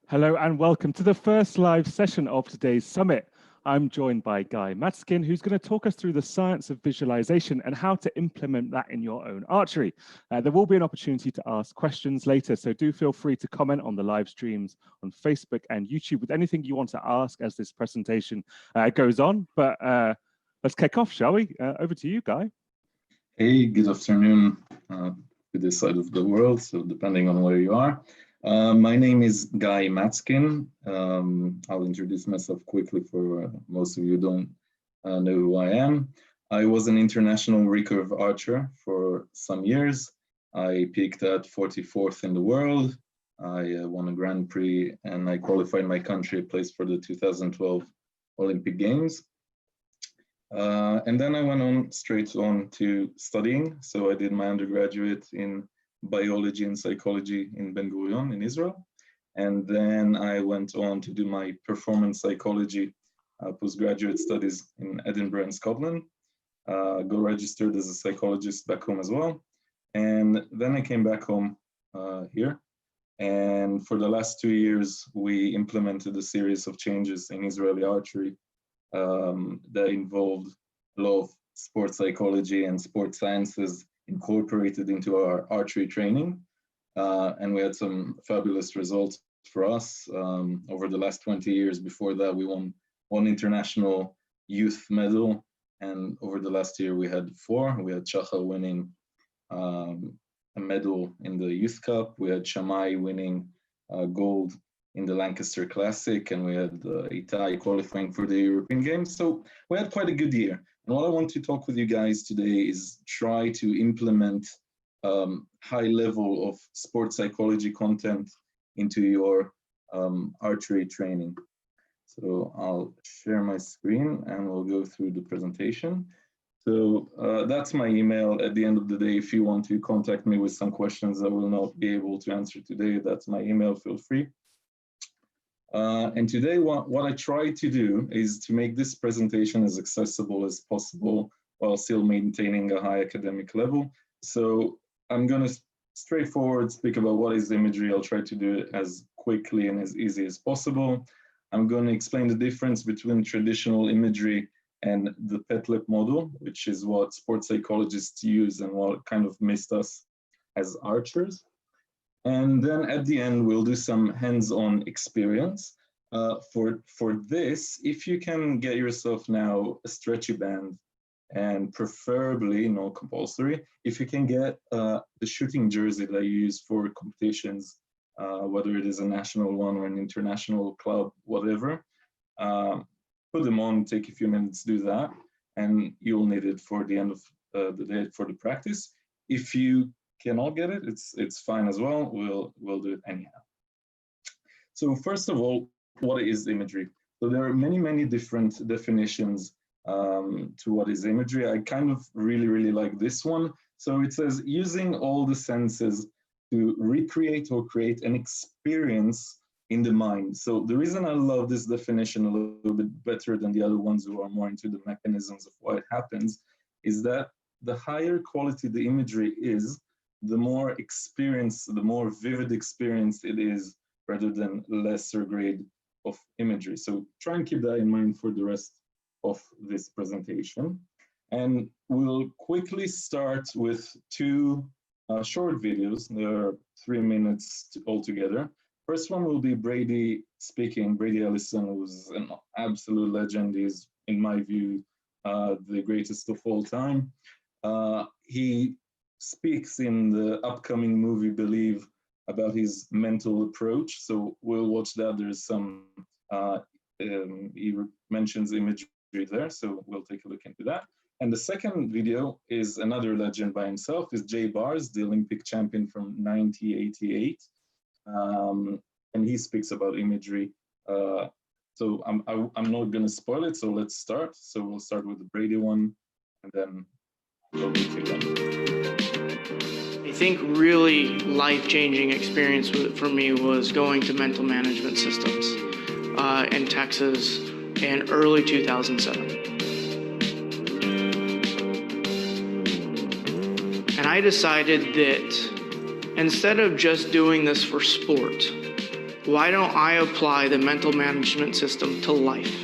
Hello and welcome to the first live session of today's summit. I'm joined by Guy Matskin, who's going to talk us through the science of visualization and how to implement that in your own archery. There will be an opportunity to ask questions later, so do feel free to comment on the live streams on Facebook and YouTube with anything you want to ask as this presentation goes on. But let's kick off, shall we? Over to you, Guy. Hey, good afternoon to this side of the world, so depending on where you are. My name is Guy Matskin. I'll introduce myself quickly for most of you who don't know who I am. I was an international recurve archer for some years. I peaked at 44th in the world. I won a Grand Prix and I qualified my country a place for the 2012 Olympic Games. And then I went straight on to studying. So I did my undergraduate in biology and psychology in Ben Gurion in Israel. And then I went on to do my performance psychology postgraduate studies in Edinburgh and Scotland. Got registered as a psychologist back home as well. And then I came back home here. And for the last 2 years, we implemented a series of changes in Israeli archery that involved a lot of sports psychology and sports sciences incorporated into our archery training. And we had some fabulous results for us. Over the last 20 years before that, we won 1 international youth medal. And over the last year, we had 4. We had Shachar winning a medal in the Youth Cup. We had Shammai winning gold in the Lancaster Classic, and we had Itai qualifying for the European Games. So we had quite a good year. And what I want to talk with you guys today is try to implement high level of sports psychology content into your archery training. So I'll share my screen and we'll go through the presentation. So that's my email. At the end of the day, if you want to contact me with some questions I will not be able to answer today, that's my email, feel free. And today, what I try to do is to make this presentation as accessible as possible while still maintaining a high academic level. So I'm going to straightforward speak about what is imagery. I'll try to do it as quickly and as easy as possible. I'm going to explain the difference between traditional imagery and the PETTLEP model, which is what sports psychologists use and what kind of missed us as archers. And then at the end, we'll do some hands-on experience. For this, if you can get yourself now a stretchy band, and preferably, not compulsory, if you can get the shooting jersey that you use for competitions, whether it is a national one or an international club, whatever, put them on, take a few minutes, do that, and you'll need it for the end of the day for the practice. If you cannot get it, it's fine as well. We'll do it anyhow. So first of all, what is imagery? So there are many different definitions to what is imagery. I kind of really like this one. So it says using all the senses to recreate or create an experience in the mind. So the reason I love this definition a little bit better than the other ones who are more into the mechanisms of why it happens is that the higher quality the imagery is, the more experience, the more vivid experience it is rather than lesser grade of imagery. So try and keep that in mind for the rest of this presentation. And we'll quickly start with 2 short videos. There are 3 minutes altogether. First one will be Brady speaking. Brady Ellison, who's an absolute legend. He's, in my view, the greatest of all time. He speaks in the upcoming movie Believe about his mental approach. So we'll watch that. There's some, he mentions imagery there. So we'll take a look into that. And the second video is another legend by himself, is Jay Bars, the Olympic champion from 1988. And he speaks about imagery. So I'm not going to spoil it. So let's start. So we'll start with the Brady one and then we'll get to them. I think really life-changing experience for me was going to mental management systems in Texas in early 2007. And I decided that instead of just doing this for sport, why don't I apply the mental management system to life?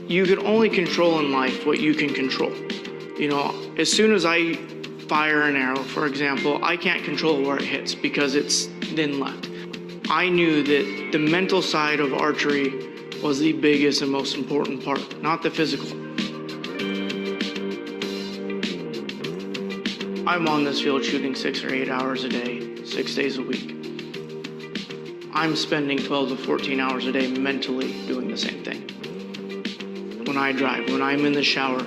You can only control in life what you can control. You know, as soon as I fire an arrow, for example, I can't control where it hits because it's then left. I knew that the mental side of archery was the biggest and most important part, not the physical. I'm on this field shooting 6 or 8 hours a day, 6 days a week. I'm spending 12 to 14 hours a day mentally doing the same thing. When I drive, when I'm in the shower,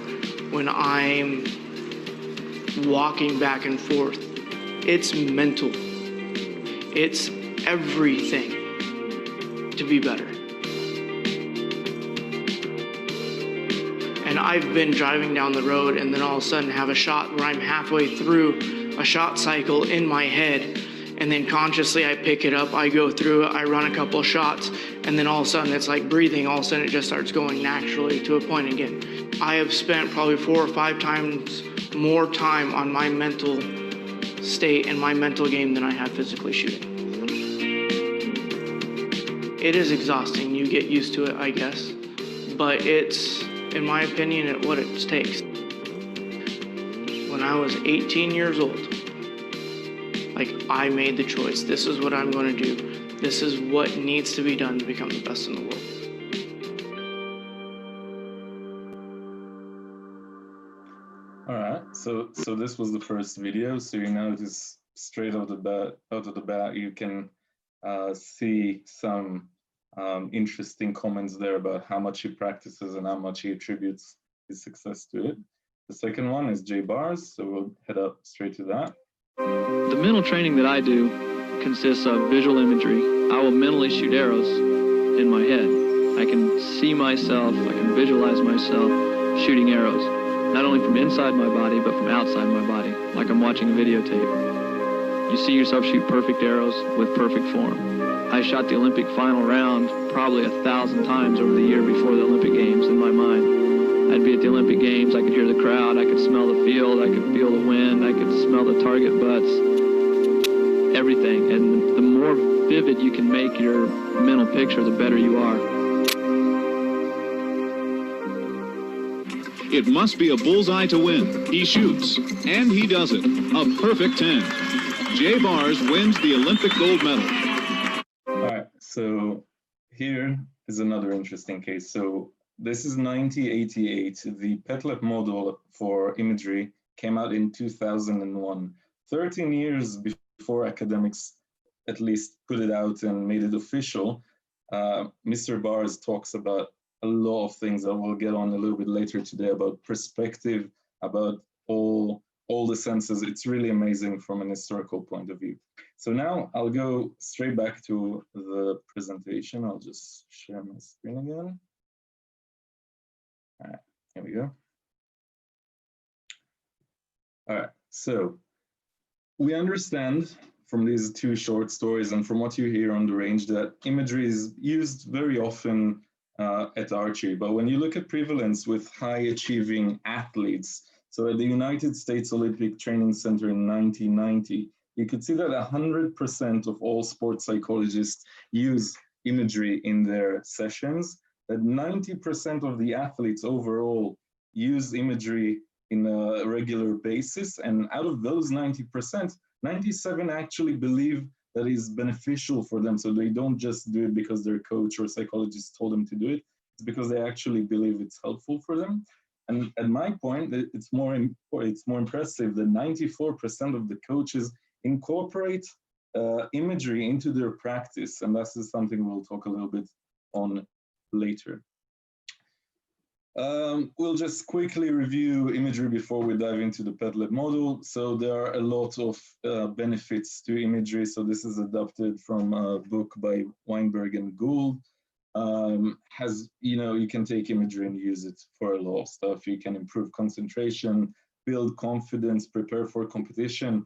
when I'm walking back and forth, it's mental. It's everything to be better. And I've been driving down the road and then all of a sudden have a shot where I'm halfway through a shot cycle in my head, and then consciously I pick it up, I go through it, I run a couple shots, and then all of a sudden it's like breathing, all of a sudden it just starts going naturally to a point again. I have spent probably 4 or 5 times more time on my mental state and my mental game than I have physically shooting. It is exhausting, you get used to it, I guess, but it's, in my opinion, what it takes. When I was 18 years old, like, I made the choice. This is what I'm going to do. This is what needs to be done to become the best in the world. All right, so this was the first video. So you notice straight out of the bat, you can see some interesting comments there about how much he practices and how much he attributes his success to it. The second one is Jay Bars, so we'll head up straight to that. The mental training that I do consists of visual imagery. I will mentally shoot arrows in my head. I can see myself, I can visualize myself shooting arrows, not only from inside my body, but from outside my body, like I'm watching a videotape. You see yourself shoot perfect arrows with perfect form. I shot the Olympic final round probably 1,000 times over the year before the Olympic Games in my mind. I'd be at the Olympic Games, I could hear the crowd, I could smell the field, I could feel the wind, I could smell the target butts, everything. And the more vivid you can make your mental picture, the better you are. It must be a bullseye to win. He shoots, and he does it. A perfect 10. Jay Bars wins the Olympic gold medal. All right, so here is another interesting case. So this is 1988. The PETTLEP model for imagery came out in 2001, 13 years before academics at least put it out and made it official. Mr. Bars talks about a lot of things that we'll get on a little bit later today about perspective, about all the senses. It's really amazing from an historical point of view. So now I'll go straight back to the presentation. I'll just share my screen again. All right, here we go. All right, so we understand from these 2 short stories and from what you hear on the range that imagery is used very often at archery. But when you look at prevalence with high achieving athletes, so at the United States Olympic Training Center in 1990, you could see that 100% of all sports psychologists use imagery in their sessions, that 90% of the athletes overall use imagery in a regular basis. And out of those 90%, 97 actually believe that is beneficial for them. So they don't just do it because their coach or psychologist told them to do it. It's because they actually believe it's helpful for them. And at my point, it's more impressive that 94% of the coaches incorporate imagery into their practice. And this is something we'll talk a little bit on later. We'll just quickly review imagery before we dive into the PETTLEP model. So there are a lot of benefits to imagery. So this is adapted from a book by Weinberg and Gould. You can take imagery and use it for a lot of stuff. You can improve concentration, build confidence, prepare for competition.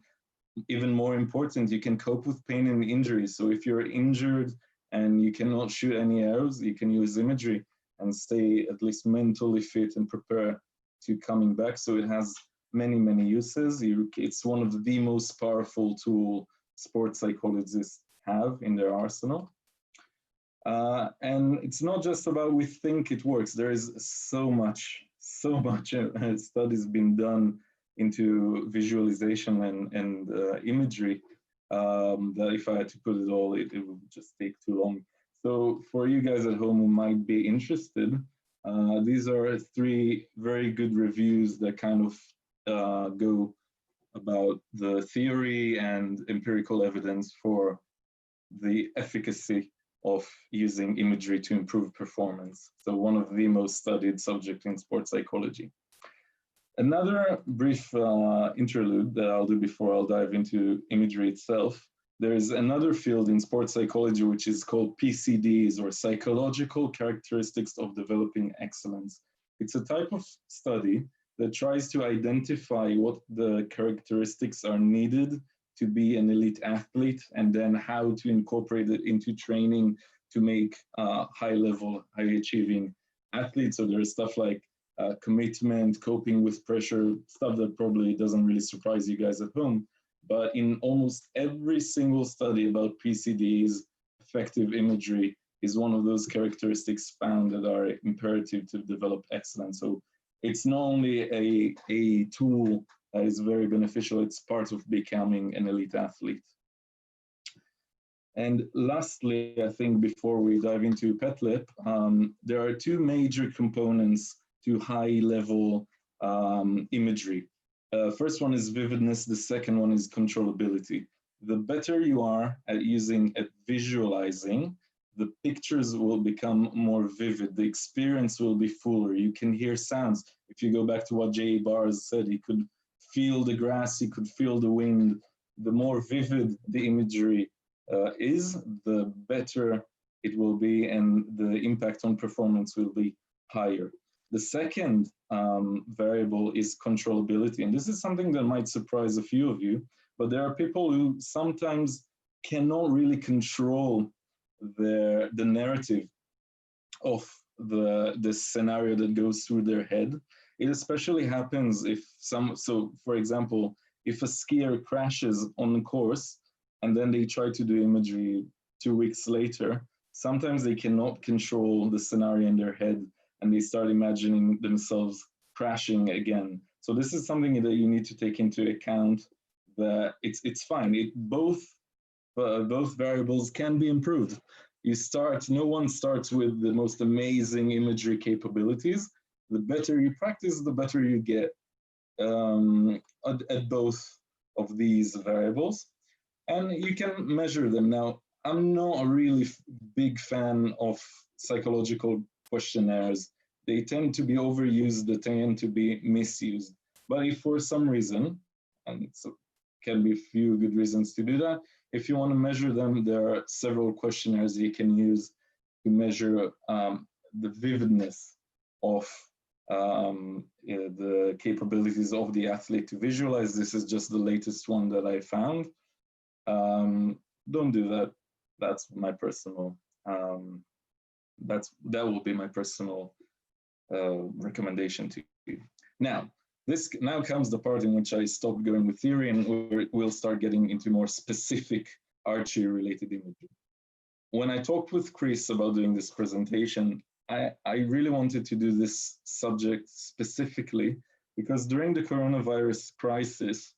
Even more important, you can cope with pain and injury. So if you're injured and you cannot shoot any arrows, you can use imagery and stay at least mentally fit and prepare to coming back. So it has many, many uses. It's one of the most powerful tools sports psychologists have in their arsenal. And it's not just about we think it works. There is so much studies been done into visualization and imagery that if I had to put it all, it would just take too long. So for you guys at home who might be interested, these are 3 very good reviews that kind of go about the theory and empirical evidence for the efficacy of using imagery to improve performance. So one of the most studied subjects in sports psychology. Another brief interlude that I'll do before I'll dive into imagery itself. There's another field in sports psychology which is called PCDs, or psychological characteristics of developing excellence. It's a type of study that tries to identify what the characteristics are needed to be an elite athlete, and then how to incorporate it into training to make high-level, high-achieving athletes. So there's stuff like commitment, coping with pressure, stuff that probably doesn't really surprise you guys at home. But in almost every single study about PCDs, effective imagery is one of those characteristics found that are imperative to develop excellence. So it's not only a tool that is very beneficial, it's part of becoming an elite athlete. And lastly, I think before we dive into PETTLEP, there are 2 major components to high-level imagery. First one is vividness, the second one is controllability. The better you are at visualizing, the pictures will become more vivid, the experience will be fuller, you can hear sounds. If you go back to what Jay Bars said, he could feel the grass, he could feel the wind. The more vivid the imagery is, the better it will be, and the impact on performance will be higher. The second variable is controllability, and this is something that might surprise a few of you, but there are people who sometimes cannot really control the narrative of the scenario that goes through their head. It especially happens if so for example, if a skier crashes on the course and then they try to do imagery 2 weeks later, sometimes they cannot control the scenario in their head and they start imagining themselves crashing again. So this is something that you need to take into account, that it's fine. Both variables can be improved. No one starts with the most amazing imagery capabilities. The better you practice, the better you get at both of these variables. And you can measure them. Now, I'm not a really big fan of psychological questionnaires. They tend to be overused, they tend to be misused. But if for some reason, and it can be a few good reasons to do that, if you want to measure them, there are several questionnaires you can use to measure the vividness of the capabilities of the athlete to visualize. This is just the latest one that I found. Don't do that. That's my personal, that will be my personal recommendation to you. Now comes the part in which I stopped going with theory and we'll start getting into more specific archery related imagery. When I talked with Chris about doing this presentation, I really wanted to do this subject specifically because during the coronavirus crisis,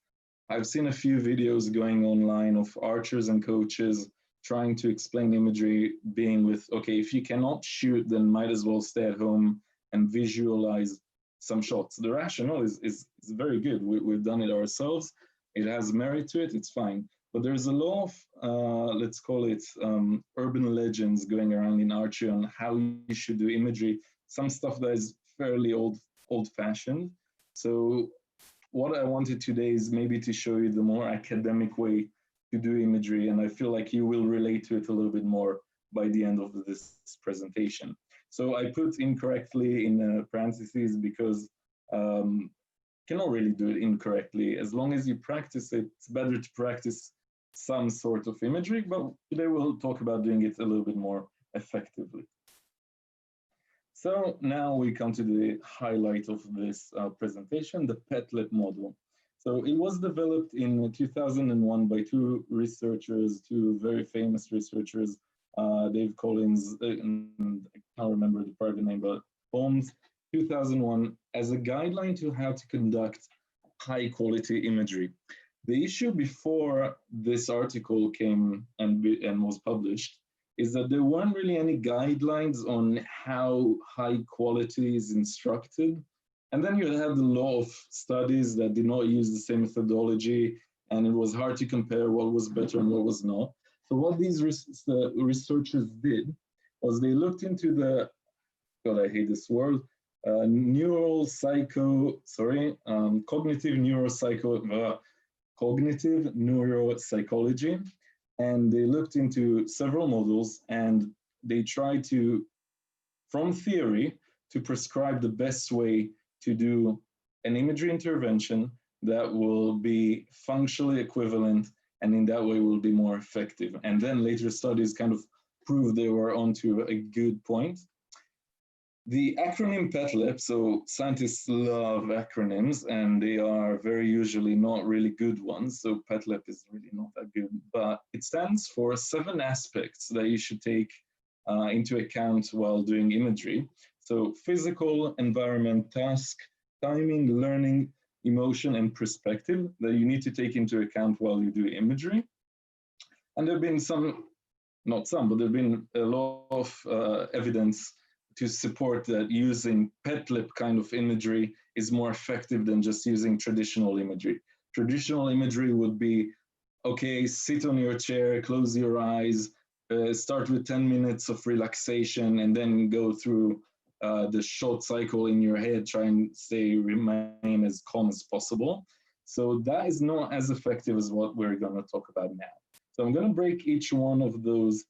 I've seen a few videos going online of archers and coaches trying to explain imagery, being with, okay, if you cannot shoot, then might as well stay at home and visualize some shots. The rationale is very good. We've done it ourselves. It has merit to it, it's fine. But there's a lot of, let's call it urban legends going around in archery on how you should do imagery, some stuff that is fairly old-fashioned. So what I wanted today is maybe to show you the more academic way to do imagery, and I feel like you will relate to it a little bit more by the end of this presentation. So I put incorrectly in parentheses because cannot really do it incorrectly. As long as you practice it, it's better to practice some sort of imagery, but today we'll talk about doing it a little bit more effectively. So now we come to the highlight of this presentation, the PETTLEP model. So it was developed in 2001 by two very famous researchers, Dave Collins, and I can't remember the private name, but Holmes, 2001, as a guideline to how to conduct high quality imagery. The issue before this article came and was published is that there weren't really any guidelines on how high quality is instructed. And then you had a lot of studies that did not use the same methodology, and it was hard to compare what was better and what was not. So what these researchers did was they looked into the, God, I hate this word, cognitive neuropsychology, and they looked into several models, and they tried to, from theory, to prescribe the best way to do an imagery intervention that will be functionally equivalent, and in that way will be more effective. And then later studies kind of proved they were onto a good point. The acronym PETTLEP, so scientists love acronyms, and they are very usually not really good ones, so PETTLEP is really not that good, but it stands for 7 aspects that you should take into account while doing imagery. So physical, environment, task, timing, learning, emotion, and perspective that you need to take into account while you do imagery. And there have been not some, but there have been a lot of evidence to support that using PETTLEP kind of imagery is more effective than just using traditional imagery. Traditional imagery would be, okay, sit on your chair, close your eyes, start with 10 minutes of relaxation, and then go through the short cycle in your head, try and remain as calm as possible. So that is not as effective as what we're going to talk about now. So I'm going to break each one of those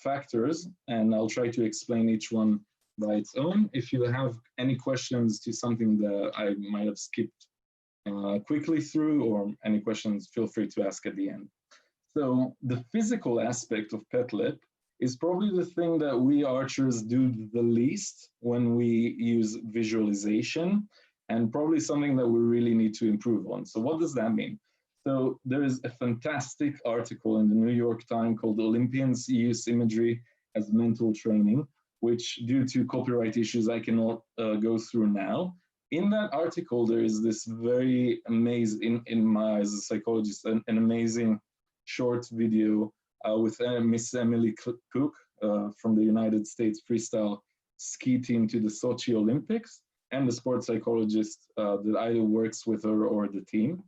factors, and I'll try to explain each one by its own. If you have any questions to something that I might have skipped quickly through, or any questions, feel free to ask at the end. So the physical aspect of PETTLEP is probably the thing that we archers do the least when we use visualization, and probably something that we really need to improve on. So what does that mean? So there is a fantastic article in the New York Times called Olympians Use Imagery as Mental Training, which due to copyright issues, I cannot go through now. In that article, there is this very amazing, in my eyes as a psychologist, an amazing short video with Miss Emily Cook from the United States freestyle ski team to the Sochi Olympics, and the sports psychologist that either works with her or the team.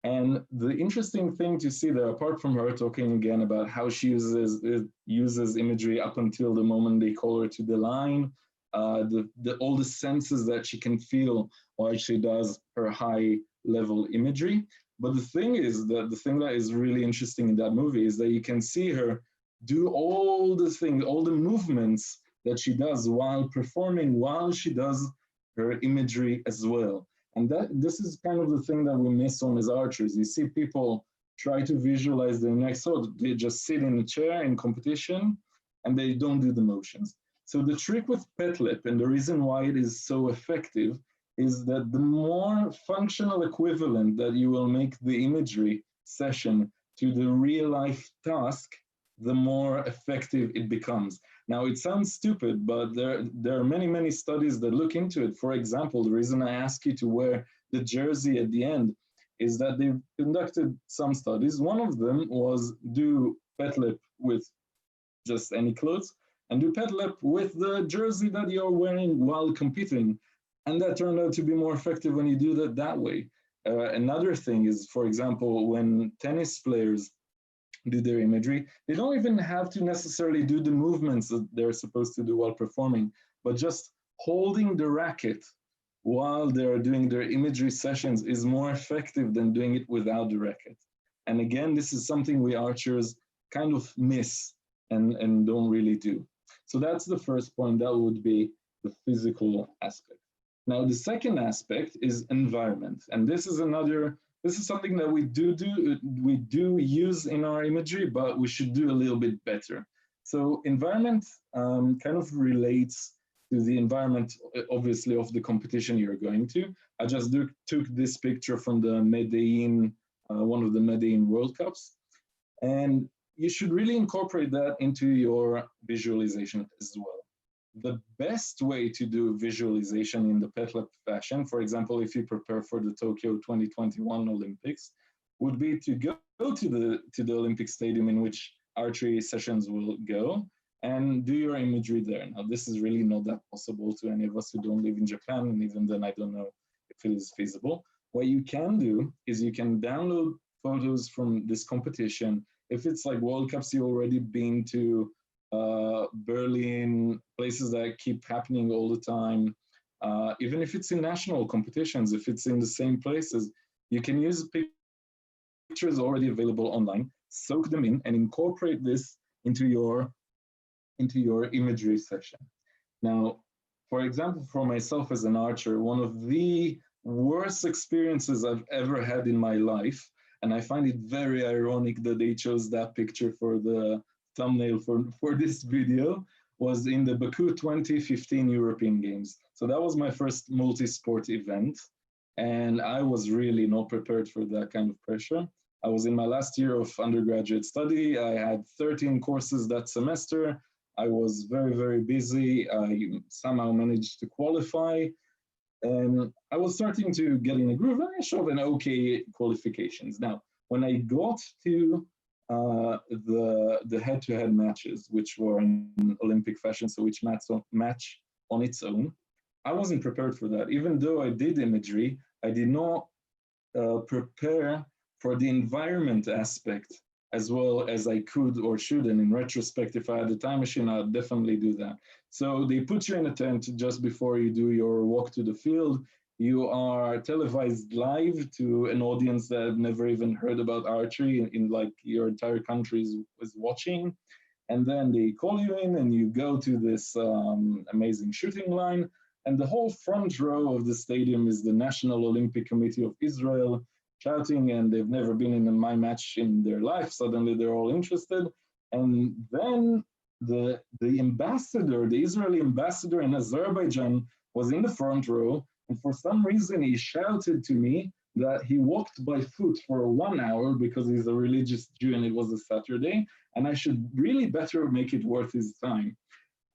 And the interesting thing to see there, apart from her talking again about how she uses imagery up until the moment they call her to the line, all the senses that she can feel while she does her high level imagery. But the thing is that the thing that is really interesting in that movie is that you can see her do all the things, all the movements that she does while performing, while she does her imagery as well. And this is kind of the thing that we miss on as archers. You see people try to visualize their next thought. They just sit in a chair in competition and they don't do the motions. So the trick with PETTLEP, and the reason why it is so effective, is that the more functional equivalent that you will make the imagery session to the real life task, the more effective it becomes. Now, it sounds stupid, but there are many, many studies that look into it. For example, the reason I ask you to wear the jersey at the end is that they've conducted some studies. One of them was do PETTLEP with just any clothes, and do PETTLEP with the jersey that you're wearing while competing. And that turned out to be more effective when you do that way. Another thing is, for example, when tennis players do their imagery, they don't even have to necessarily do the movements that they're supposed to do while performing, but just holding the racket while they're doing their imagery sessions is more effective than doing it without the racket. And again, this is something we archers kind of miss and don't really do. So that's the first point. That would be the physical aspect. Now, the second aspect is environment. And this is something that we do use in our imagery, but we should do a little bit better. So environment kind of relates to the environment, obviously, of the competition you're going to. I just took this picture from the Medellin, one of the Medellin World Cups. And you should really incorporate that into your visualization as well. The best way to do visualization in the PETTLEP fashion, for example, if you prepare for the Tokyo 2021 Olympics, would be to go to the Olympic Stadium in which archery sessions will go and do your imagery there. Now, this is really not that possible to any of us who don't live in Japan, and even then I don't know if it is feasible. What you can do is you can download photos from this competition. If it's like World Cups you've already been to, Berlin, places that keep happening all the time, even if it's in national competitions, if it's in the same places, you can use pictures already available online, soak them in, and incorporate this into your imagery session. Now, for example, for myself as an archer, one of the worst experiences I've ever had in my life, and I find it very ironic that they chose that picture for the thumbnail for this video, was in the Baku 2015 European Games. So that was my first multi-sport event, and I was really not prepared for that kind of pressure. I was in my last year of undergraduate study. I had 13 courses that semester. I was very, very busy. I somehow managed to qualify, and I was starting to get in a groove, and I showed an okay qualifications. Now, when I got to the head-to-head matches, which were in Olympic fashion, so each match on its own, I wasn't prepared for that. Even though I did imagery, I did not prepare for the environment aspect as well as I could or should. And in retrospect, if I had a time machine, I'd definitely do that. So they put you in a tent just before you do your walk to the field. You are televised live to an audience that have never even heard about archery in like your entire country is watching. And then they call you in and you go to this amazing shooting line. And the whole front row of the stadium is the National Olympic Committee of Israel shouting, and they've never been in a my match in their life. Suddenly they're all interested. And then the ambassador, the Israeli ambassador in Azerbaijan was in the front row. And for some reason, he shouted to me that he walked by foot for 1 hour because he's a religious Jew and it was a Saturday, and I should really better make it worth his time.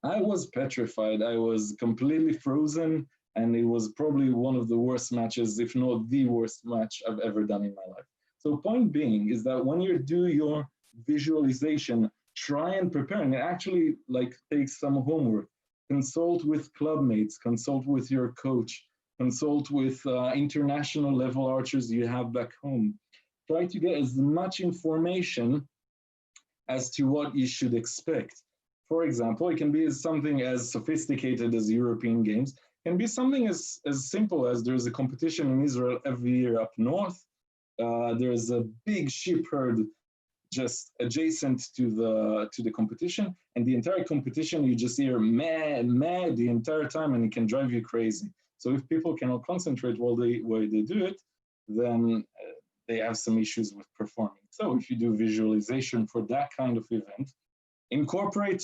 I was petrified. I was completely frozen, and it was probably one of the worst matches, if not the worst match I've ever done in my life. So point being is that when you do your visualization, try and prepare, and it actually like takes some homework. Consult with clubmates, consult with your coach, consult with international level archers you have back home. Try to get as much information as to what you should expect. For example, it can be something as sophisticated as European Games. It can be something as simple as there's a competition in Israel every year up north. There's a big sheep herd just adjacent to the competition, and the entire competition you just hear meh the entire time, and it can drive you crazy. So if people cannot concentrate while they do it, then they have some issues with performing. So if you do visualization for that kind of event, incorporate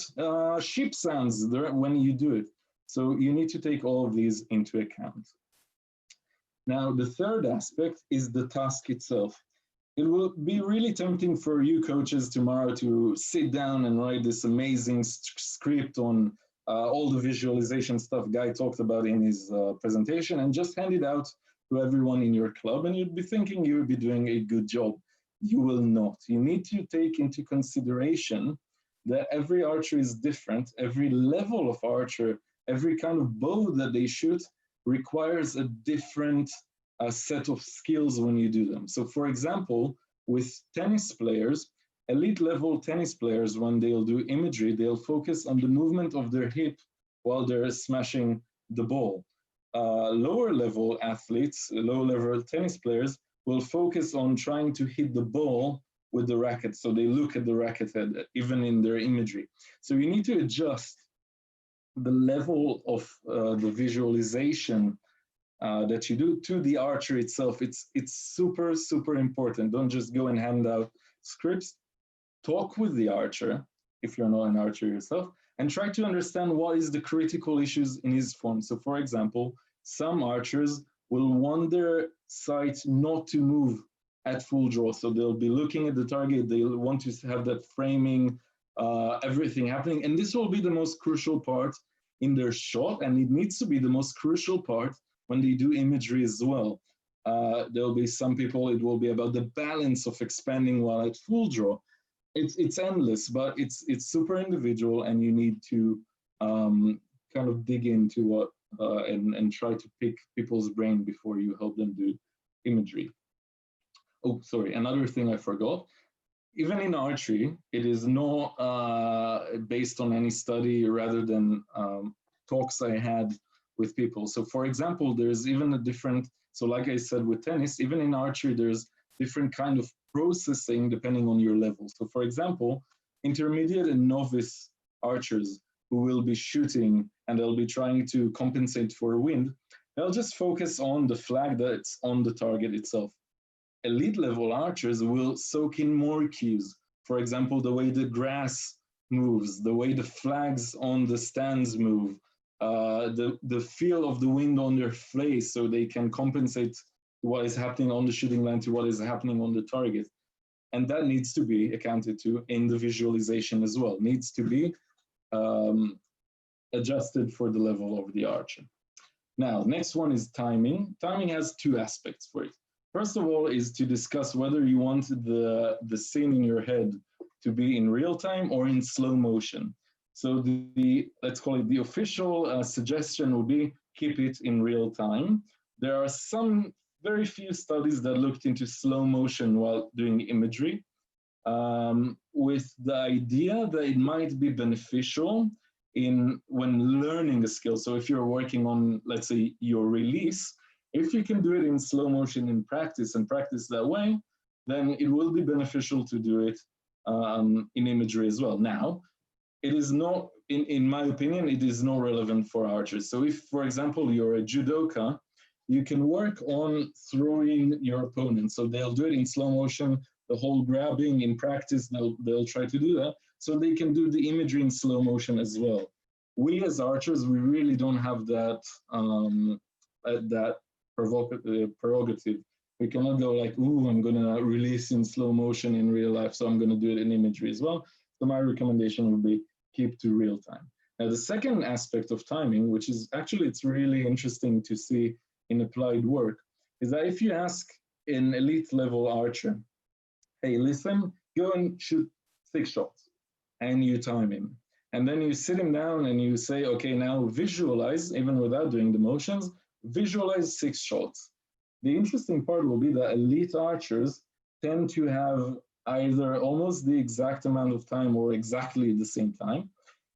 sheep sounds when you do it. So you need to take all of these into account. Now, the third aspect is the task itself. It will be really tempting for you coaches tomorrow to sit down and write this amazing script on all the visualization stuff Guy talked about in his presentation and just hand it out to everyone in your club, and you'd be thinking you would be doing a good job. You will not. You need to take into consideration that every archer is different. Every level of archer, every kind of bow that they shoot requires a different set of skills when you do them. So for example, with tennis players, elite level tennis players, when they'll do imagery, they'll focus on the movement of their hip while they're smashing the ball. Lower level athletes, low level tennis players will focus on trying to hit the ball with the racket. So they look at the racket head, even in their imagery. So you need to adjust the level of the visualization that you do to the archer itself. It's super, super important. Don't just go and hand out scripts. Talk with the archer, if you're not an archer yourself, and try to understand what is the critical issues in his form. So for example, some archers will want their sight not to move at full draw. So they'll be looking at the target, they'll want to have that framing, everything happening. And this will be the most crucial part in their shot, and it needs to be the most crucial part when they do imagery as well. There'll be some people, it will be about the balance of expanding while at full draw. It's endless, but it's super individual, and you need to kind of dig into what and try to pick people's brain before you help them do imagery. Oh, sorry, another thing I forgot. Even in archery, it is not based on any study rather than talks I had with people. So for example, there's even a different, so like I said with tennis, even in archery, there's different kind of processing depending on your level. So for example, intermediate and novice archers who will be shooting and they'll be trying to compensate for wind, they'll just focus on the flag that's on the target itself. Elite level archers will soak in more cues. For example, the way the grass moves, the way the flags on the stands move, the feel of the wind on their face, so they can compensate what is happening on the shooting line to what is happening on the target. And that needs to be accounted to in the visualization as well. Needs to be adjusted for the level of the archer. Now, next one is timing. Timing has two aspects for it. First of all is to discuss whether you want the scene in your head to be in real time or in slow motion. So let's call it the official suggestion would be keep it in real time. There are some very few studies that looked into slow motion while doing imagery, with the idea that it might be beneficial when learning a skill. So if you're working on, let's say, your release, if you can do it in slow motion in practice and practice that way, then it will be beneficial to do it in imagery as well. Now, it is not, in my opinion, it is not relevant for archers. So if, for example, you're a judoka, you can work on throwing your opponent. So they'll do it in slow motion, the whole grabbing in practice, they'll try to do that. So they can do the imagery in slow motion as well. We as archers, we really don't have that, that prerogative. We cannot go like, ooh, I'm gonna release in slow motion in real life, so I'm gonna do it in imagery as well. So my recommendation would be keep to real time. Now, the second aspect of timing, which is actually, it's really interesting to see in applied work, is that if you ask an elite level archer, hey, listen, go and shoot 6 shots, and you time him. And then you sit him down and you say, okay, now visualize, even without doing the motions, visualize 6 shots. The interesting part will be that elite archers tend to have either almost the exact amount of time or exactly the same time.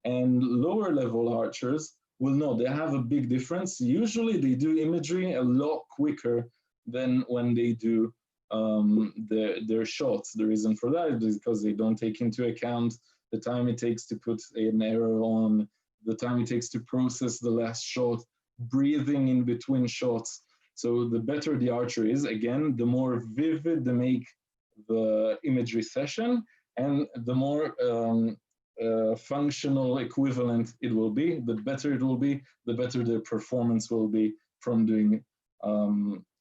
And lower level archers will not. They have a big difference. Usually they do imagery a lot quicker than when they do their shots. The reason for that is because they don't take into account the time it takes to put an arrow on, the time it takes to process the last shot, breathing in between shots. So the better the archer is, again, the more vivid they make the imagery session, and the more functional equivalent it will be, the better it will be, the better the performance will be from doing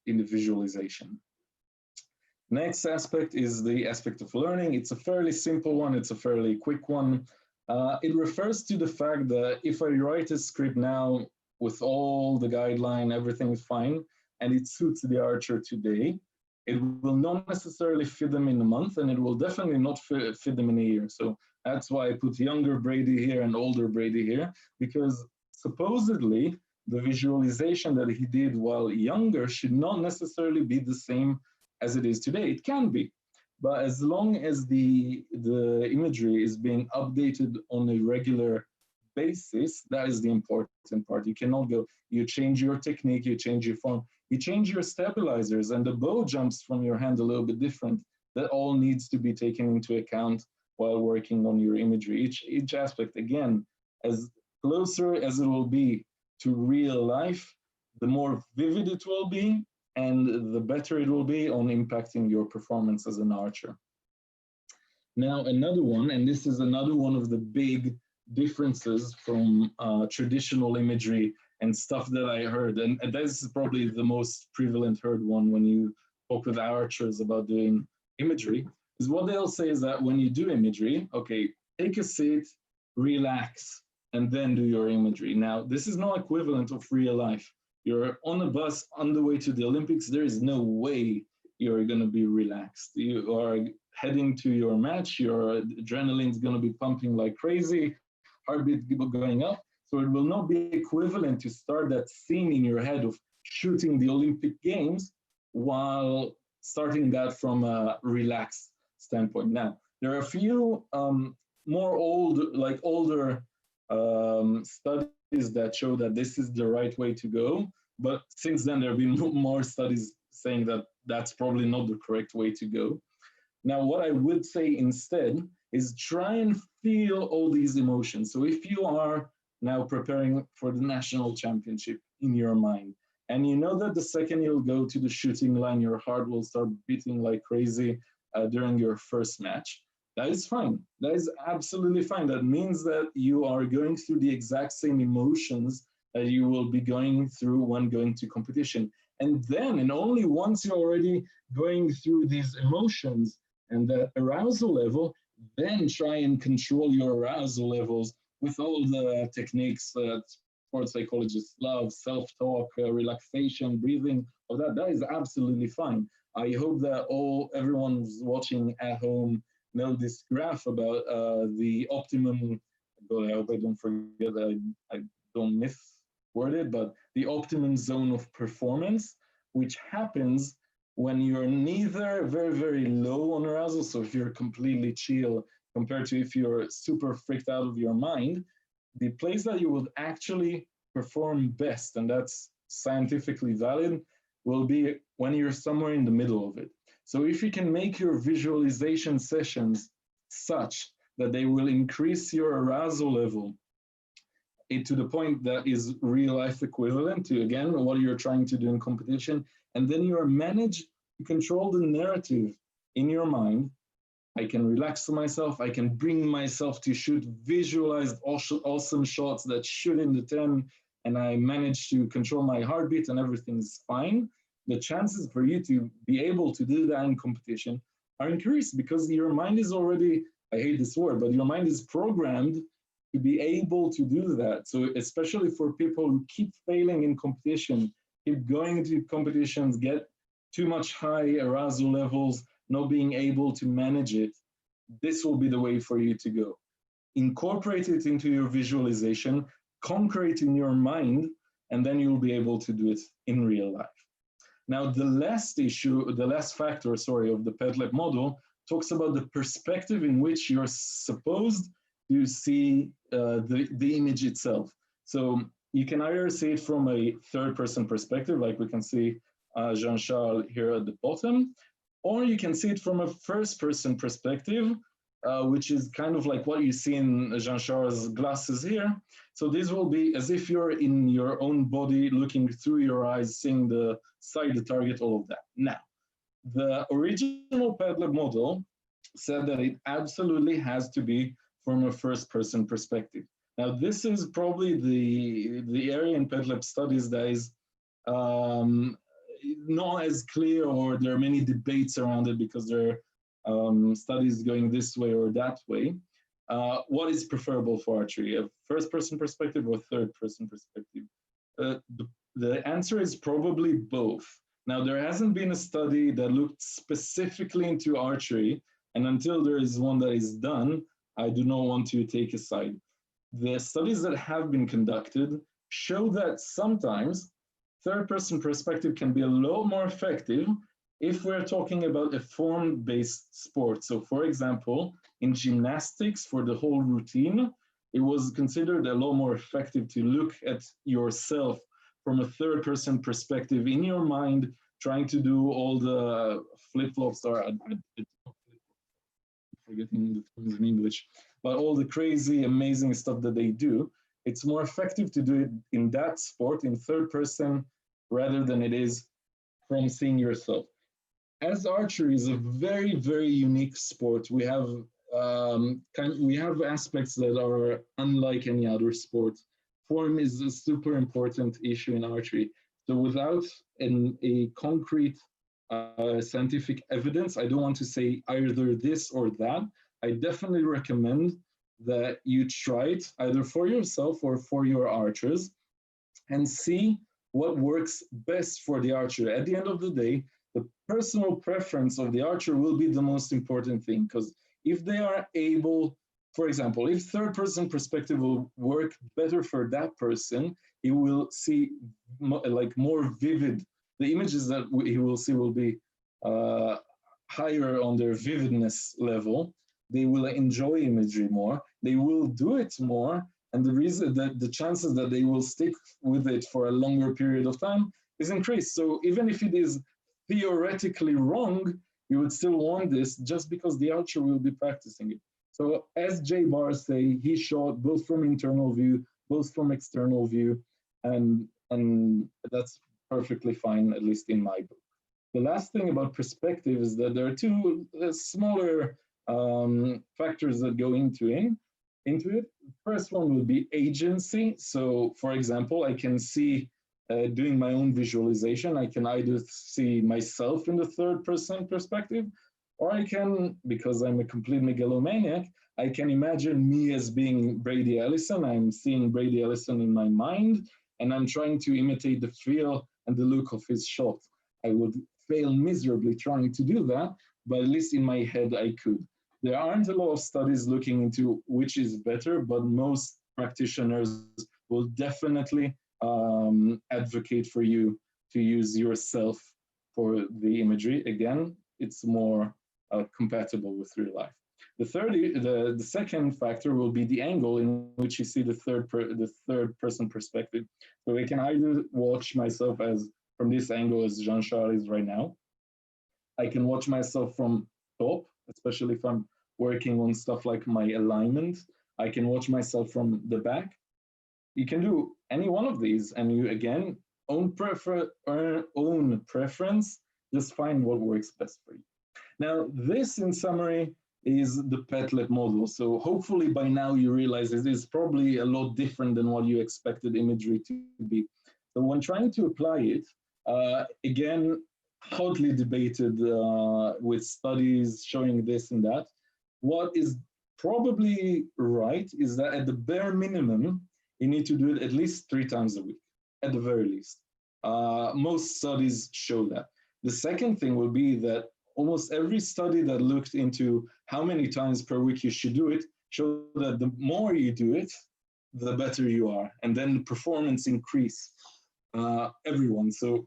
in the visualization. Next aspect is the aspect of learning. It's a fairly simple one. It's a fairly quick one. It refers to the fact that if I write a script now with all the guideline, everything is fine, and it suits the archer today, it will not necessarily fit them in a month, and it will definitely not fit them in a year. So that's why I put younger Brady here and older Brady here, because supposedly the visualization that he did while younger should not necessarily be the same as it is today. It can be, but as long as the imagery is being updated on a regular basis, that is the important part. You cannot go, you change your technique, you change your form, you change your stabilizers, and the bow jumps from your hand a little bit different. That all needs to be taken into account while working on your imagery. Each aspect, again, as closer as it will be to real life, the more vivid it will be, and the better it will be on impacting your performance as an archer. Now, another one, and this is another one of the big differences from traditional imagery and stuff that I heard, and that is probably the most prevalent heard one when you talk with archers about doing imagery, is what they'll say is that when you do imagery, okay, take a seat, relax, and then do your imagery. Now, this is not equivalent of real life. You're on a bus on the way to the Olympics. There is no way you're going to be relaxed. You are heading to your match. Your adrenaline is going to be pumping like crazy, heartbeat going up. So it will not be equivalent to start that scene in your head of shooting the Olympic Games while starting that from a relaxed standpoint. Now, there are a few older studies that show that this is the right way to go. But since then, there have been more studies saying that that's probably not the correct way to go. Now, what I would say instead is try and feel all these emotions. So if you are now preparing for the national championship in your mind, and you know that the second you'll go to the shooting line, your heart will start beating like crazy during your first match, that is fine. That is absolutely fine. That means that you are going through the exact same emotions that you will be going through when going to competition. And then, and only once you're already going through these emotions and the arousal level, then try and control your arousal levels with all the techniques that sports psychologists love, self-talk, relaxation, breathing, all that. That is absolutely fine. I hope that everyone who's watching at home know this graph about the optimum, I hope I don't forget that I don't misword it, but the optimum zone of performance, which happens when you're neither very, very low on arousal, so if you're completely chill compared to if you're super freaked out of your mind, the place that you would actually perform best, and that's scientifically valid, will be when you're somewhere in the middle of it. So if you can make your visualization sessions such that they will increase your arousal level to the point that is real life equivalent to, again, what you're trying to do in competition, and then you are managed to control the narrative in your mind. I can relax myself, I can bring myself to shoot visualized awesome shots that shoot in the 10, and I manage to control my heartbeat and everything's fine. The chances for you to be able to do that in competition are increased because your mind is already, I hate this word, but your mind is programmed to be able to do that. So especially for people who keep failing in competition, keep going to competitions, get too much high arousal levels, not being able to manage it, this will be the way for you to go. Incorporate it into your visualization, conquer it in your mind, and then you'll be able to do it in real life. Now, the last factor of the PETTLEP model talks about the perspective in which you're supposed to see the image itself. So you can either see it from a third-person perspective, like we can see Jean-Charles here at the bottom, or you can see it from a first-person perspective, which is kind of like what you see in Jean-Charles' glasses here. So this will be as if you're in your own body, looking through your eyes, seeing the sight, the target, all of that. Now, the original PETTLEP model said that it absolutely has to be from a first-person perspective. Now, this is probably the area in PETTLEP studies that is not as clear, or there are many debates around it because there are studies going this way or that way. What is preferable for archery, a first-person perspective or third-person perspective? The answer is probably both. Now, there hasn't been a study that looked specifically into archery, and until there is one that is done, I do not want to take a side. The studies that have been conducted show that sometimes third-person perspective can be a lot more effective if we're talking about a form-based sport. So, for example, in gymnastics, for the whole routine, it was considered a lot more effective to look at yourself from a third-person perspective in your mind, trying to do all the flip-flops, or forgetting the terms in English, but all the crazy, amazing stuff that they do. It's more effective to do it in that sport, in third person, rather than it is from seeing yourself. As archery is a very, very unique sport, we have aspects that are unlike any other sport. Form is a super important issue in archery. So without a concrete scientific evidence. I don't want to say either this or that. I definitely recommend that you try it either for yourself or for your archers and see what works best for the archer. At the end of the day, the personal preference of the archer will be the most important thing, because if they are able, for example, if third-person perspective will work better for that person, he will see like more vivid. The images that he will see will be higher on their vividness level. They will enjoy imagery more. They will do it more, and the reason that the chances that they will stick with it for a longer period of time is increased. So even if it is theoretically wrong, you would still want this just because the archer will be practicing it. So as J. Bars say, he shot both from internal view, both from external view, and that's perfectly fine, at least in my book. The last thing about perspective is that there are two smaller factors that go into it. First one will be agency. So for example, I can see doing my own visualization, I can either see myself in the third-person perspective, or I can, because I'm a complete megalomaniac, I can imagine me as being Brady Ellison. I'm seeing Brady Ellison in my mind, and I'm trying to imitate the feel and the look of his shot. I would fail miserably trying to do that, but at least in my head I could. There aren't a lot of studies looking into which is better, but most practitioners will definitely advocate for you to use yourself for the imagery. Again, it's more compatible with real life. The second factor will be the angle in which you see the third person perspective. So I can either watch myself as from this angle as Jean-Charles is right now. I can watch myself from top, especially if I'm working on stuff like my alignment. I can watch myself from the back. You can do any one of these, and you again own preference. Just find what works best for you. Now, this in summary is the PETTLEP model. So hopefully by now you realize it is probably a lot different than what you expected imagery to be. So when trying to apply it, again, hotly debated with studies showing this and that. What is probably right is that at the bare minimum, you need to do it at least 3 times a week, at the very least. Most studies show that. The second thing will be that almost every study that looked into how many times per week you should do it showed that the more you do it, the better you are. And then the performance increase, everyone. So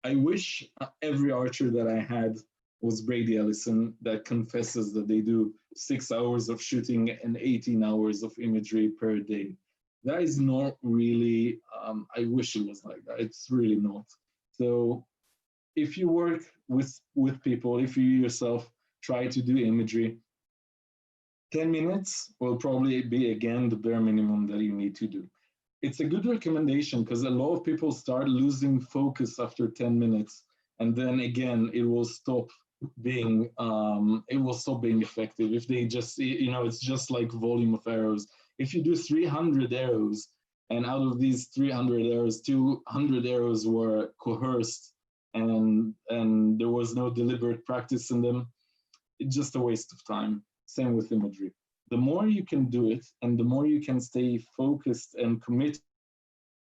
I wish every archer that I had was Brady Ellison that confesses that they do 6 hours of shooting and 18 hours of imagery per day. That is not really, I wish it was like that. It's really not. So if you work with people, if you yourself try to do imagery, 10 minutes will probably be, again, the bare minimum that you need to do. It's a good recommendation because a lot of people start losing focus after 10 minutes. And then again, it will stop being effective. If they just, it's just like volume of arrows. If you do 300 arrows, and out of these 300 arrows, 200 arrows were coerced, and there was no deliberate practice in them, it's just a waste of time. Same with imagery. The more you can do it, and the more you can stay focused and committed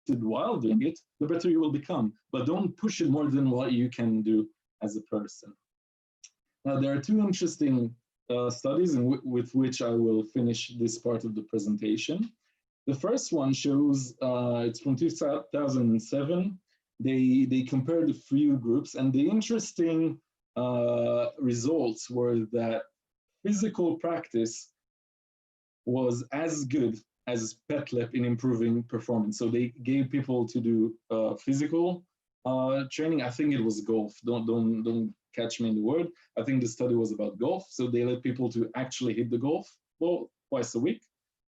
while doing it, the better you will become. But don't push it more than what you can do as a person. Now, there are 2 interesting studies with which I will finish this part of the presentation. The first one shows, it's from 2007. They compared a few groups, and the interesting results were that physical practice was as good as PETTLEP in improving performance. So they gave people to do physical training. I think it was golf. Don't catch me in the word. I think the study was about golf. So they let people to actually hit the golf ball twice a week.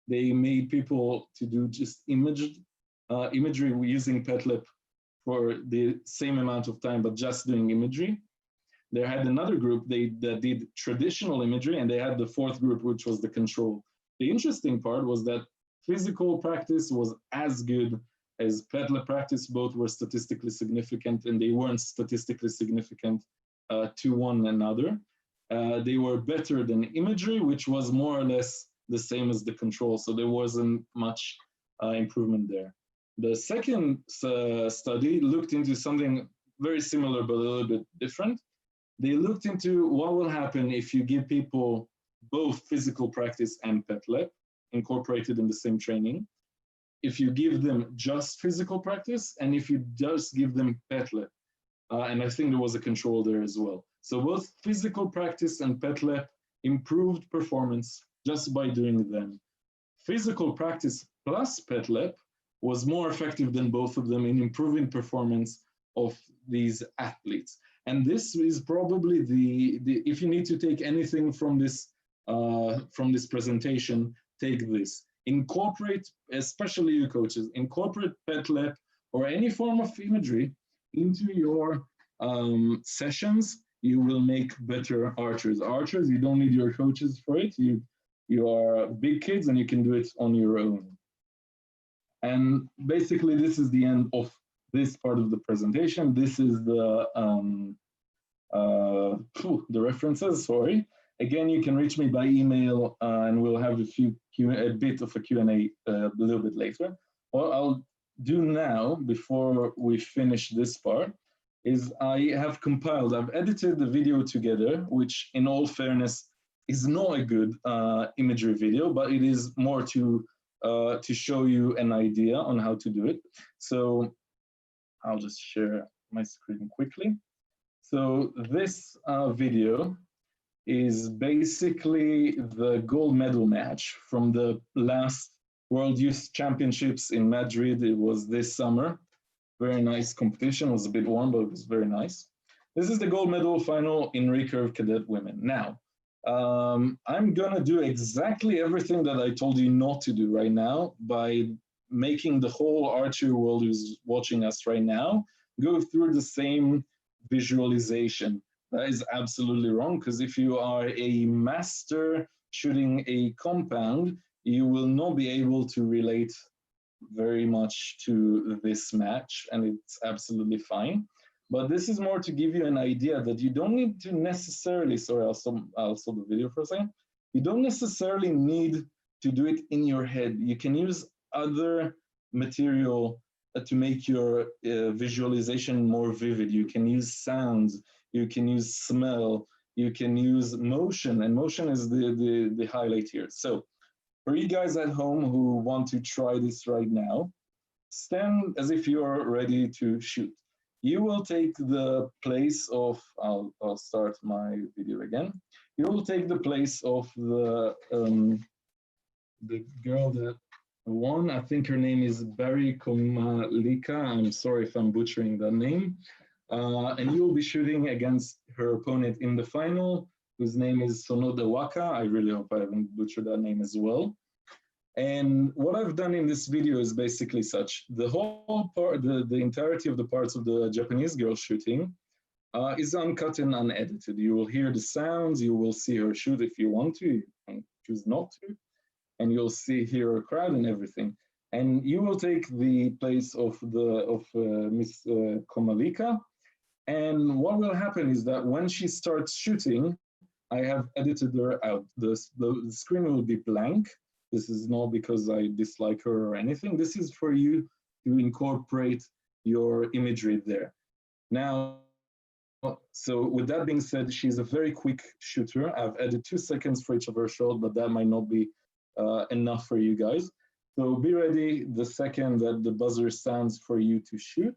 They made people to do just imagery using PETTLEP for the same amount of time, but just doing imagery. They had another group that did traditional imagery, and they had the 4th group, which was the control. The interesting part was that physical practice was as good as PETTLEP practice, both were statistically significant, and they weren't statistically significant to one another. They were better than imagery, which was more or less the same as the control, so there wasn't much improvement there. The second study looked into something very similar but a little bit different. They looked into what will happen if you give people both physical practice and PETTLEP incorporated in the same training, if you give them just physical practice, and if you just give them PETTLEP. And I think there was a control there as well. So both physical practice and PETTLEP improved performance just by doing them. Physical practice plus PETTLEP was more effective than both of them in improving performance of these athletes. And this is probably if you need to take anything from this presentation, take this. Incorporate, especially you coaches, incorporate PETTLEP or any form of imagery into your sessions. You will make better archers. Archers, you don't need your coaches for it. You are big kids and you can do it on your own. And basically, this is the end of this part of the presentation. This is the references, sorry. Again, you can reach me by email and we'll have a bit of a Q&A a little bit later. What I'll do now, before we finish this part, is I have compiled, I've edited the video together, which in all fairness is not a good imagery video, but it is more to show you an idea on how to do it. So I'll just share my screen quickly. So this video is basically the gold medal match from the last World Youth Championships in Madrid. It was this summer. Very nice competition. It was a bit warm, but it was very nice. This is the gold medal final in recurve cadet women. Now, I'm gonna do exactly everything that I told you not to do right now by making the whole archery world who's watching us right now go through the same visualization. That is absolutely wrong, because if you are a master shooting a compound, you will not be able to relate very much to this match, and it's absolutely fine. But this is more to give you an idea that you don't need to necessarily, sorry, I'll stop the video for a second. You don't necessarily need to do it in your head. You can use other material to make your visualization more vivid. You can use sounds, you can use smell, you can use motion, and motion is the highlight here. So for you guys at home who want to try this right now, stand as if you're ready to shoot. You will take the place of, I'll start my video again. You will take the place of the girl that won. I think her name is Barry Komalika. I'm sorry if I'm butchering that name. And you will be shooting against her opponent in the final, whose name is Sonoda Waka. I really hope I haven't butchered that name as well. And what I've done in this video is basically such. The whole part, the entirety of the parts of the Japanese girl shooting is uncut and unedited. You will hear the sounds, you will see her shoot if you want to, you can choose not to, and you'll hear a crowd and everything. And you will take the place of Miss Komalika. And what will happen is that when she starts shooting, I have edited her out. The screen will be blank. This is not because I dislike her or anything. This is for you to incorporate your imagery there. Now, so with that being said, she's a very quick shooter. I've added 2 seconds for each of her shots, but that might not be enough for you guys. So be ready the second that the buzzer sounds for you to shoot.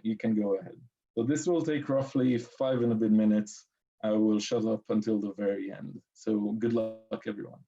You can go ahead. So this will take roughly 5 and a bit minutes. I will shut up until the very end. So good luck, everyone.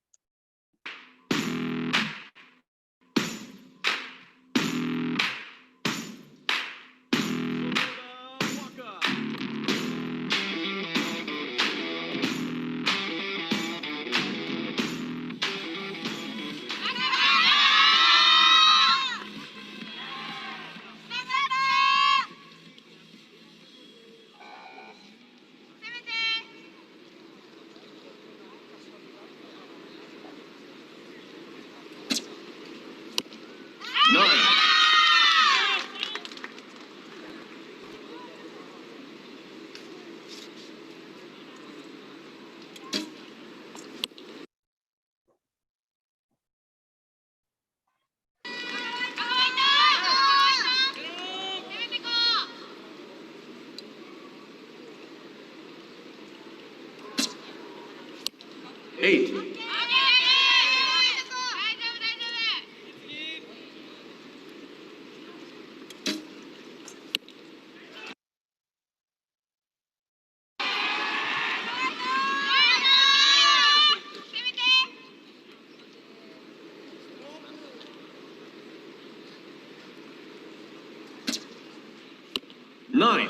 8. 9.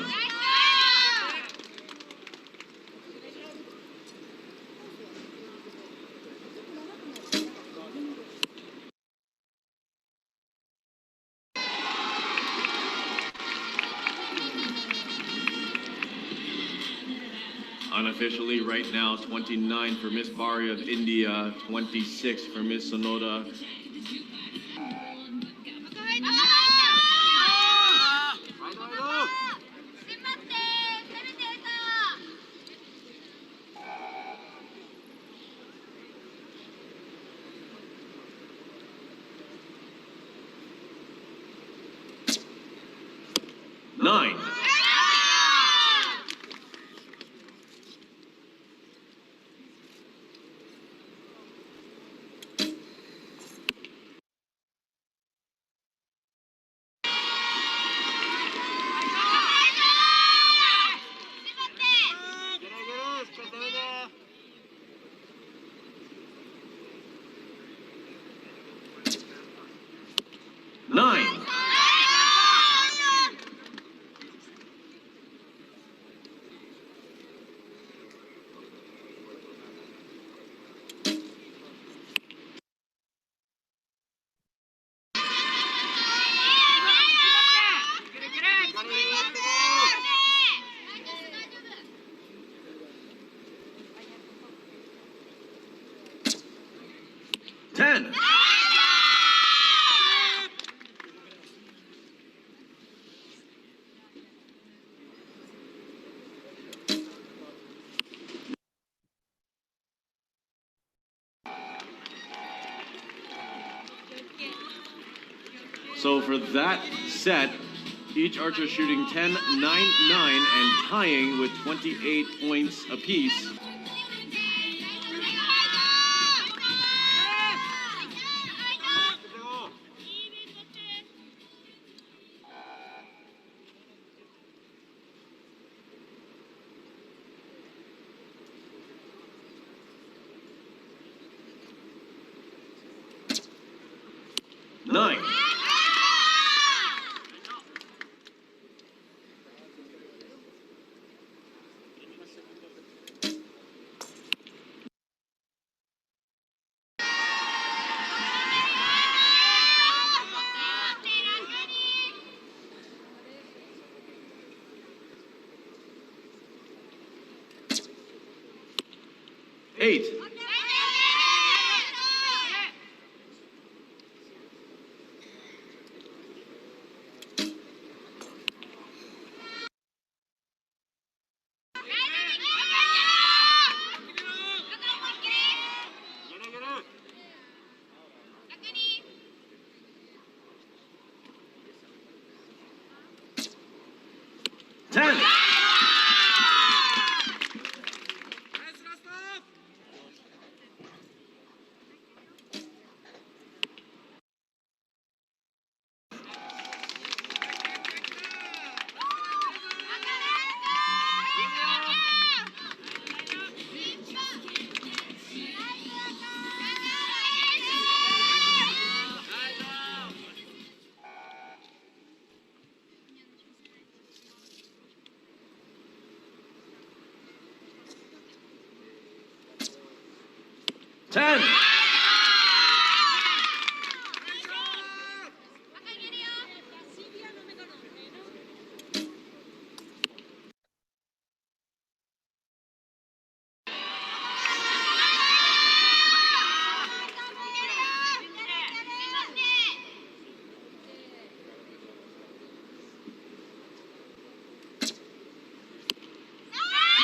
'Unofficially right now, 29 for Miss Bari of India, 26 for Miss Sonoda. Nine. 9. 10. 'So for that set, each archer shooting 10, 9, 9, and tying with 28 points apiece. Nine. 8. 10. 10.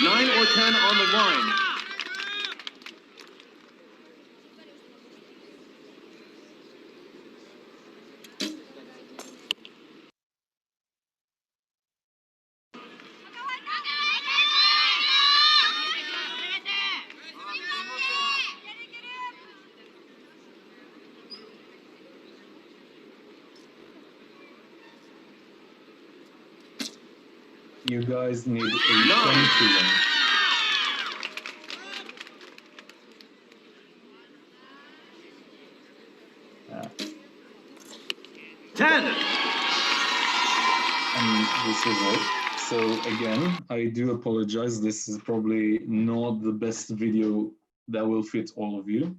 9 or 10 on the line. you guys need a 10 9. to win. Yeah. 10. And this is it. So again, I do apologize. This is probably not the best video that will fit all of you.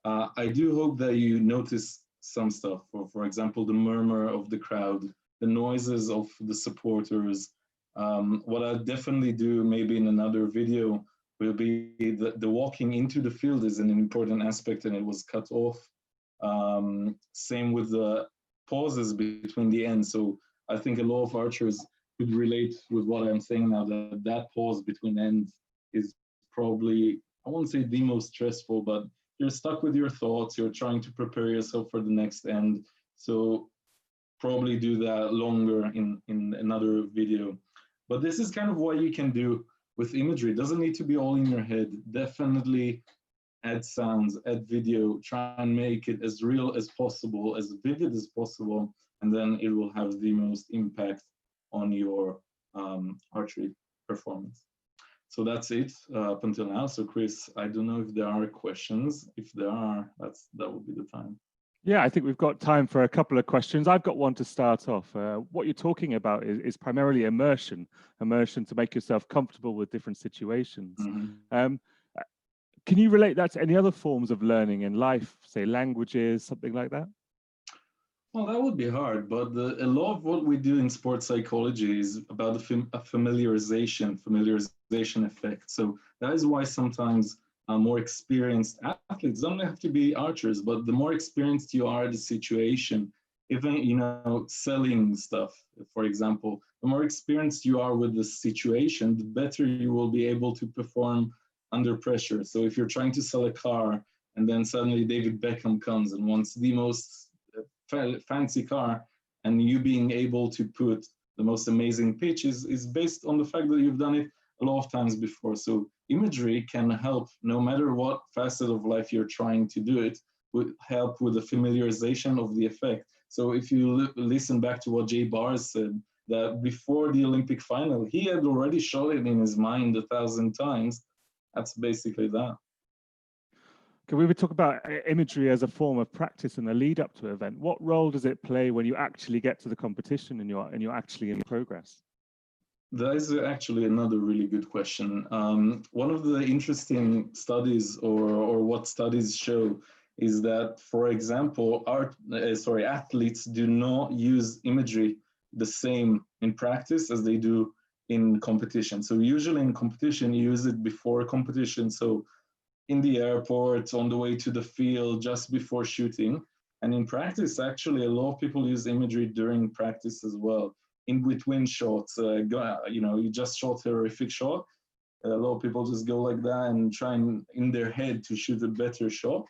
I do hope that you notice some stuff. For example, the murmur of the crowd, the noises of the supporters. What I'll definitely do maybe in another video will be the walking into the field is an important aspect and it was cut off. Same with the pauses between the ends. So I think a lot of archers could relate with what I'm saying now, that pause between ends is probably, I won't say the most stressful, but you're stuck with your thoughts, you're trying to prepare yourself for the next end. So probably do that longer in another video. But this is kind of what you can do with imagery. It doesn't need to be all in your head. Definitely add sounds, add video, try and make it as real as possible, as vivid as possible, and then it will have the most impact on your archery performance. So that's it up until now. So Chris, I don't know if there are questions. If there are, that would be the time. Yeah, I think we've got time for a couple of questions. I've got one to start off. What you're talking about is primarily immersion to make yourself comfortable with different situations. Mm-hmm. Can you relate that to any other forms of learning in life, say languages, something like that? Well, that would be hard, but a lot of what we do in sports psychology is about a familiarization effect. So that is why sometimes more experienced athletes don't have to be archers, but the more experienced you are in the situation, even selling stuff, for example, the more experienced you are with the situation, the better you will be able to perform under pressure. So if you're trying to sell a car and then suddenly David Beckham comes and wants the most fancy car, and you being able to put the most amazing pitch is based on the fact that you've done it a lot of times before. So imagery can help no matter what facet of life you're trying to do it, would help with the familiarization of the effect. So if you listen back to what Jay Bars said, that before the Olympic final, he had already shot it in his mind 1,000 times. That's basically that. Can we talk about imagery as a form of practice in the lead up to an event? What role does it play when you actually get to the competition and you're actually in progress? That is actually another really good question. One of the interesting studies or what studies show is that, for example, athletes do not use imagery the same in practice as they do in competition. So usually in competition, you use it before competition. So in the airport, on the way to the field, just before shooting. And in practice, actually, a lot of people use imagery during practice as well. In between shots, you just shot a horrific shot. A lot of people just go like that and try in their head to shoot a better shot.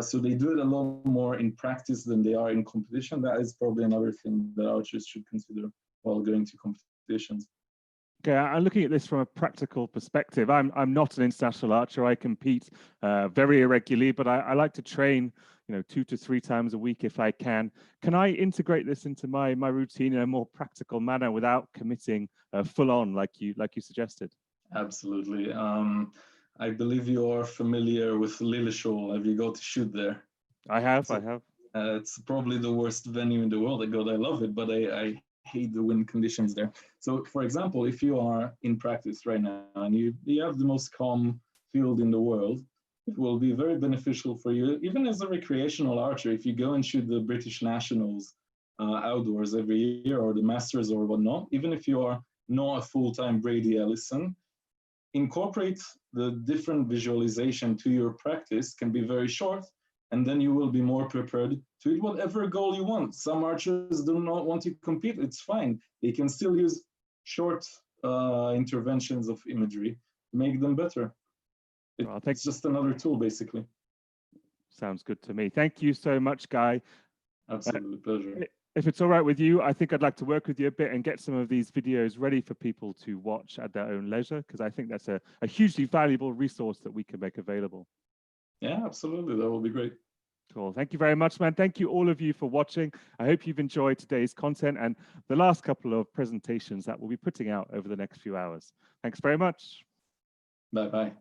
So they do it a lot more in practice than they are in competition. That is probably another thing that archers should consider while going to competitions. Okay, I'm looking at this from a practical perspective. I'm not an international archer. I compete very irregularly, but I like to train, 2 to 3 times a week if I can. Can I integrate this into my routine in a more practical manner without committing full on, like you suggested? Absolutely. I believe you are familiar with Lilleshall. Have you got to shoot there? I have. It's probably the worst venue in the world. I love it, but I hate the wind conditions there. So for example, if you are in practice right now and you have the most calm field in the world, it will be very beneficial for you, even as a recreational archer. If you go and shoot the British Nationals outdoors every year, or the Masters or whatnot, even if you are not a full-time Brady Ellison, incorporate the different visualization to your practice. Can be very short, and then you will be more prepared to hit whatever goal you want. Some archers do not want to compete. It's fine. They can still use short interventions of imagery to make them better. It's just another tool, basically. Sounds good to me. Thank you so much, Guy. Absolutely, pleasure. If it's all right with you, I think I'd like to work with you a bit and get some of these videos ready for people to watch at their own leisure, because I think that's a hugely valuable resource that we can make available. Yeah, absolutely. That will be great. Cool. Thank you very much, man. Thank you all of you for watching. I hope you've enjoyed today's content and the last couple of presentations that we'll be putting out over the next few hours. Thanks very much. Bye-bye.